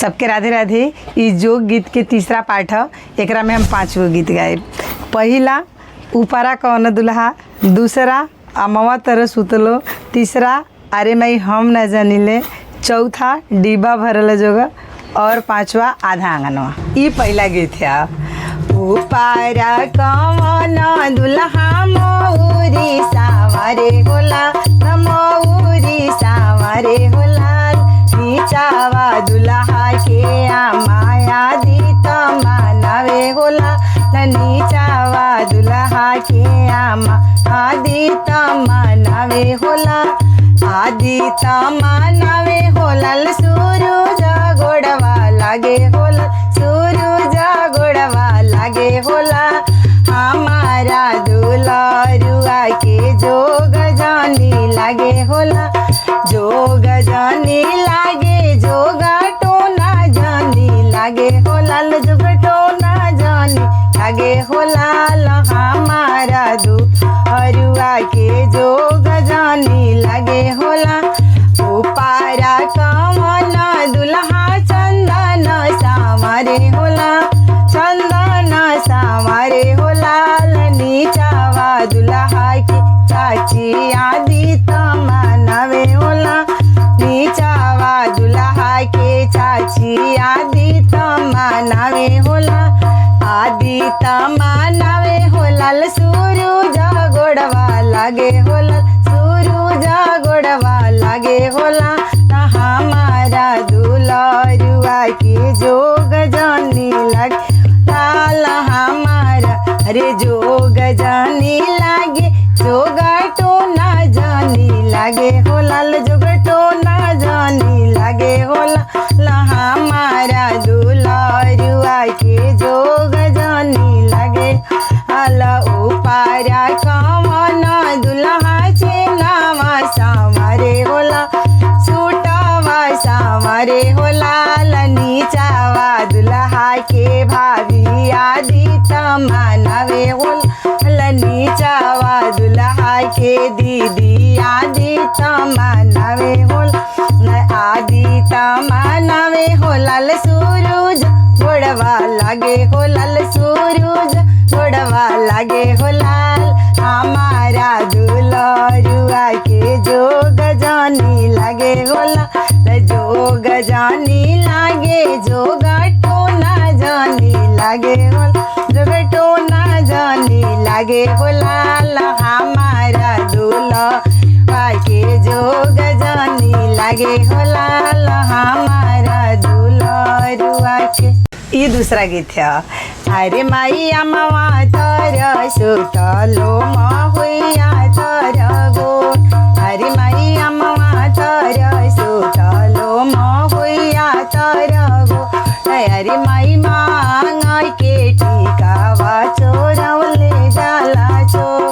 सबके राधे राधे। इ जोग गीत के तीसरा पाठ है। एकरा में हम 5 गो गीत गाए। पहिला ऊपरा कौन दुल्हा, दूसरा अमवा तर सुतलो, तीसरा अरे मई हम न जानिले, चौथा डिब्बा भरल जोगा और पांचवा आधा आंगनवा। इ पहला गीत है। ऊपरा कौन दुल्हा मौरी सावरे होला, मौरी सावरे होला, नीचावा दुल्हा के माया दी मानवे होला, नीचावा दुल्हा के आदि मानवे होला, आदि मानवे होला, सूरज गोड़वा लागे होला, सूरज गोड़वा लागे होला, हमारा दुल्हरुआ के जोग जानी लागे होला, जोग जानी लागे, जोगा टोना जानी लागे होला, जोग टोना जानी लागे होला, हमारा दुल्हरुआ के जोग जानी लागे होला। ऊपरा कौन दुल्हा चंदन सावरे होला, चंदन सावरे होला, नीचावा दुल्हा की चाची आदि मानवे होला, नीचावा दुल्हा के चाची आदि मानवे होला, आदि मानवे होला, सूरज गोड़वा लागे होला, सूरज गोड़वा लागे होला, हमारा दुल्हरुआ के जोग जानी लागे लाल, हमारा अरे जोग जानी लागे, जोगा टोना जानी लागे होला, जोग टोना जानी लागे होला, हमारा दुल्हरुआ के जोग जानी लागे। अला ऊपरा कौन दुल्हा चेनावा सावरे होला, सूटावा सावरे होला, नीचावा दुल्हा के भाभी आदि मानवे होला, नीचावा दुल्हा के दीदी आदि मानवे होला, आदि मानवे होला, सूरज गोड़वा लागे होला, सूरज गोड़वा लागे होला, हमारा दुल्हरुआ के जोग जानी लागे होला, जोग जानी लागे, जोगा टोना जानी लागे होला, जोग टोना जानी लागे होला, हमारा दुल्हरुआ के जोग जानी लागे होला, हमारा दुल्हरुआ के। ये दूसरा गीत है। अरे माई अमवा तर सुतलो महुआ तर गो, अरे माई अमवा तर सुतलो महुआ तर गो, अरे माई मांग के टिकावा चोरवले जाला चोर,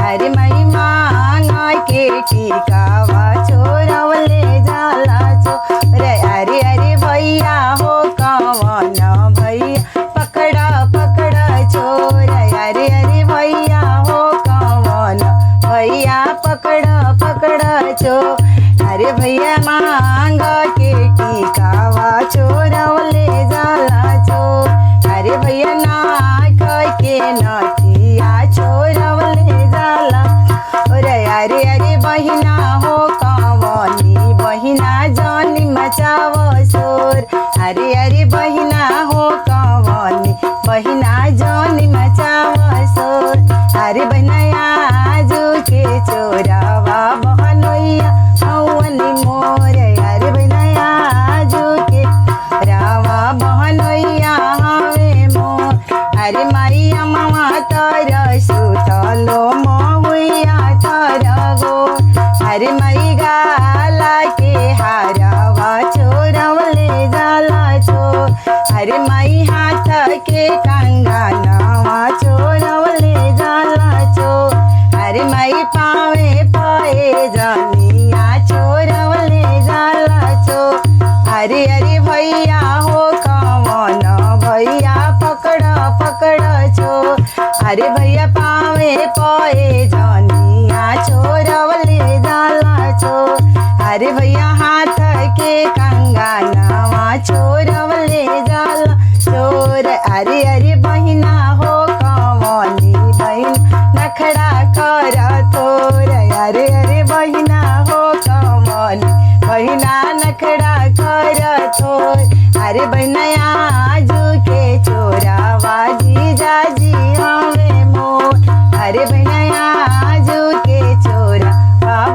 अरे माई मांग के टिकावा चोरवले जाला चोर, अरे अरे भैया हो कौन भैया पकड़ा पकड़ा चोर, अरे अरे भैया हो कौन भैया पकड़ा पकड़ा चोर, अरे भैया मांग के टिकावा चोरवले जाला चोर, अरे भैया नाक के नथिया चोरवले जाला, अरे अरे बहिना हो कौनी बहिना जानी मचाव शोर, अरे अरे बहिना हो कौनी बहिना जानी मचाव शोर, अरे बहिना आजू के चोरावा बहनोइया हौवनी मोर, अरे बहिना आजू के रावा बहनोइया हवे मोर, अरे माई अमवा तर सुतलो महुआ तर गो, अरे माई गाला के हारावा चोरवले जाला चोर, अरे माई हाथ के कंगनवा चोरवले जाला चोर, अरे माई पावे पाए जानिया चोरवले जाला चोर, अरे अरे भैया हो कौन भैया पकड़ा पकड़ा चोर, अरे भैया पावे पाए जानिया चोरवले जाला चोर, अरे भैया हाथ के कंगनवा छोरवले जाला चोर। अरे अरे बहिना हो कवनी बहिन नखड़ा कर तोर। अरे अरे बहिना हो कवनी बहिना नखड़ा कर तोर। अरे बहनया आजू के चोरावा जीजाजी हमें मोर। अरे बहनया आजू के चोरा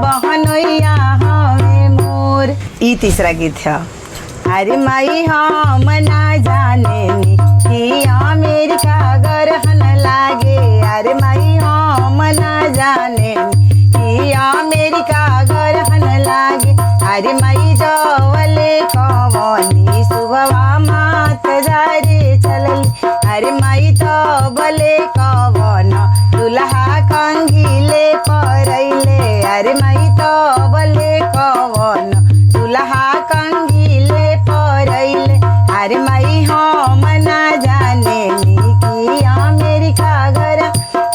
बहनोइया हमें मोर। ई तीसरा गीत है। अरे माई हम ना जाने नी कि अमेरिका गरहन लागे। अरे माई हम ना जाने नी कि अमेरिका गरहन लागे। अरे माई जवले कवनी सुबवा मात जारे चलली। अरे माई तो बले कवन दुल्हा कंघीले परैले। अरे माई तो बले कवन दुल्हा कंघीले परैले। अरे माई हम ना जाने नी कि अमेरिका घर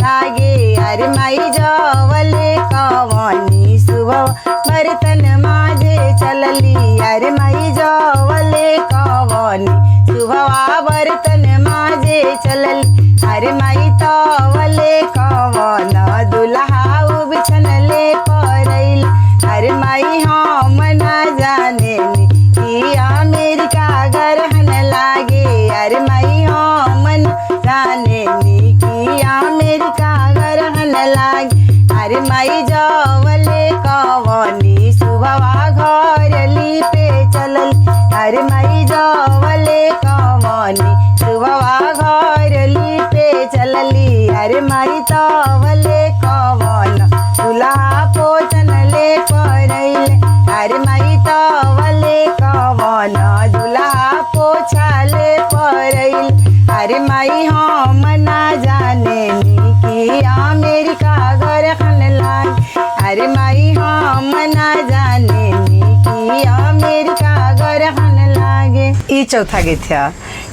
लागे। अरे माई जवले कवनी सुबह बर्तन माजे चलली। अरे माई जवले कवनी सुबह बर्तन माजे चलली। अरे माई तवले कवन दुल्हा बिछनले परैल। अरे माई हम ना जाने नी कि अमेरिका गरहन लागे। अरे माई हम ना जाने नी कि अमेरिका गरहन लागे। अरे माई जवले कवनी सुबह घर लीपे चलली। अरे माई जवले कवनी सुबह घर लीपे चलली। अरे माई तवले कवन दुल्हा पोछन ले परैले। अरे माई तवले कवन दुल्हा पोछा ले परैले। अरे माई हम ना जाने नी कि अमेरिका गरहन लागे। अरे माई हम ना जाने नी कि अमेरिका गरहन लागे। ई चौथा गीत है।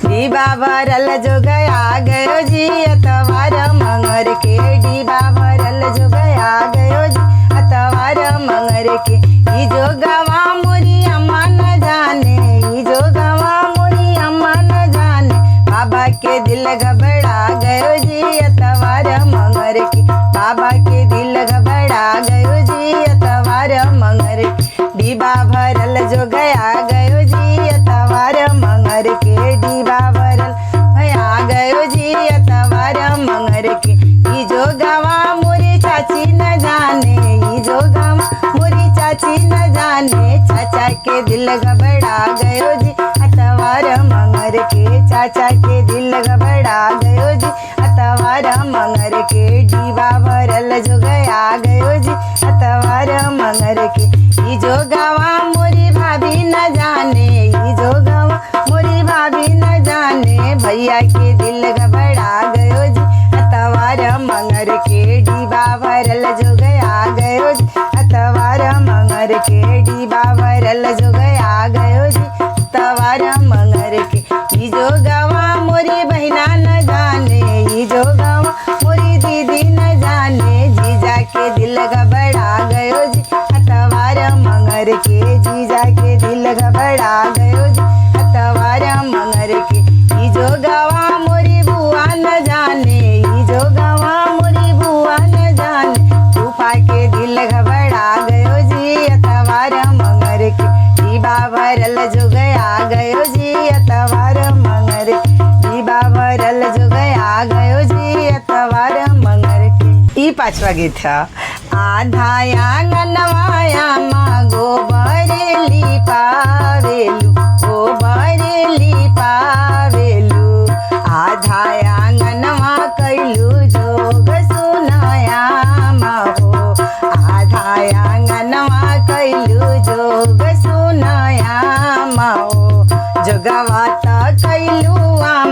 डीबा भरल जो गया गयो जी अतवार मंगर के। डीबा भरल जो गया गयो जी अतवार मंगर के। ई जो गवा मोरी अम्मा न जाने। ई जो गवा मोरी अम्मा न जाने। बाबा के दिल घबरा गयो जी अतवार मंगर के। बाबा के दिल घबरा गयो जी अतवार मंगर के। डीबा भरल जो गया गयो जी अतवार मंगर के। डीबा भरल गया गयो जी अतवार मंगर के। ई जो गवा मोरी चाची न जाने। ई जो गवा मोरी चाची न जाने। चाचा के दिल घबरा गयो जी अतवार मंगर के। चाचा के दिल घबरा गयो जी अतवार मंगर के। डीबा भरल जो गया गयो जी अतवार मंगर के। ई जो गवा मोरी भाभी न जाने। ई जो गवा मोरी भाभी न जाने। भैया के दिल घबरा गयो जी अतवार मंगर के। डीबा भरल जो गया गयो जी अतवार मंगर के। डीबा भरल जो गया गयो जी अतवार मंगर के। ई जो गवा मोरी बहिना न जाने। ई जो गवा मोरी दीदी न जाने। जीजा के दिल घबरा गयो जी अतवार मंगर के। जीजा के दिल घबरा गयो जी अतवार मंगर के। ई जो गवा मोरी बुआ न जाने। ई जो गवा मोरी बुआ न जाने। फूफा के दिल घबरा गयो जी अतवार मंगर के। डीबा भरल जो गया गयो जी अतवार मंगर के। डीबा भरल जो गया गयो जी अतवार मंगर के। ई पांचवा गीत है। आधा आंगनवाया माँ गोबर लिपावेलु। गोबर लिपावेलु। आधा आंगनवा कैलू जोग सुनाया माँ हो। आधा आंगनवा कैलू जोग सुनाया माँ हो। जोगवा त कैलू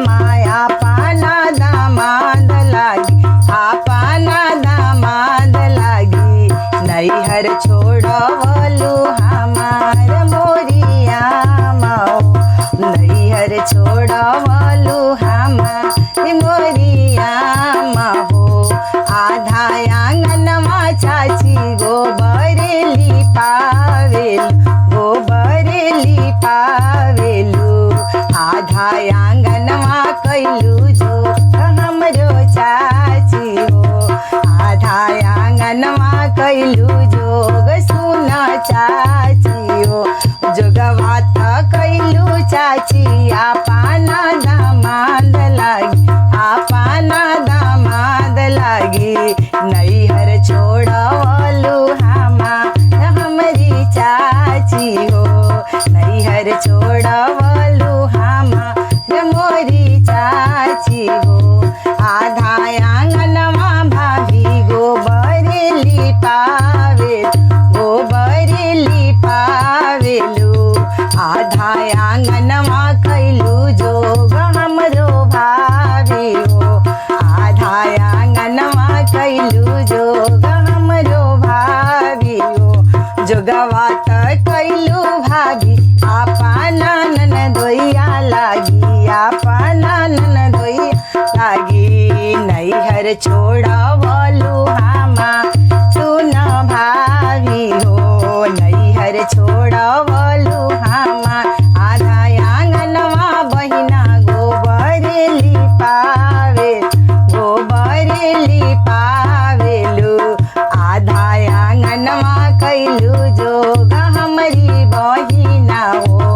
माया पाना दामाद लागी। पाना दामाद लागी। नैहर छोड़वलू हमार मोरिया माओ। नैहर छोड़वलू हमार मोरिया माओ। आधा आंगनवा चाची गोबर लिपावेलु। गोबर लिपावेलु। आधा आंगनवा कैलू जो हमरो चाची हो आधा आंगनवा कैलू जोग सुना चाची हो जोगवात कैलू चाची आपना दामाद लागी आपना दामाद लागी नैहर छोड़वलू हमरी चाची हो नैहर छोड़वलू मोरी चाची हो आधा आंगनवा भाभी गोबर लिपावेलू आधा आंगनवा कैलू जोग हमरो भाभी हो आधा आंगनवा कैलू जोग हमरो भाभी हो जोगवात कैलू भाभी आपना ननदोइया लागी आपना ननदोइया लागी नैहर छोड़वलू सुन भाभी हो नैहर छोड़वलू आधा आंगनवा बहिना गोबर लिपावेलू आधा आंगनवा कैलू जोग हमरी बहिना हो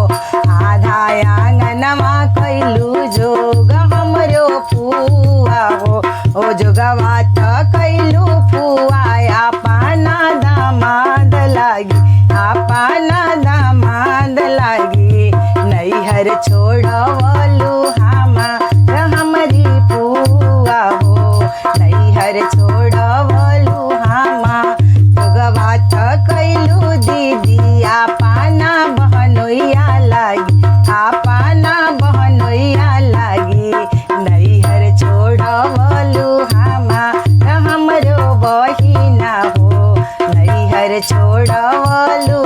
आधा आंगनवा कैलू जोग हमरो फुआ हो ओ जोगवात कैलू फुआ आपना दामाद लागी आपना दामाद लागी नैहर छोड़वलू हमरी फुआ हो नैहर छोड़वलू जोगवात कैलू दीदी आपना बहनोइया लागी आपना बहनोइया लागी नैहर छोड़वलू हमरो बहिना हो नैहर छोड़वलू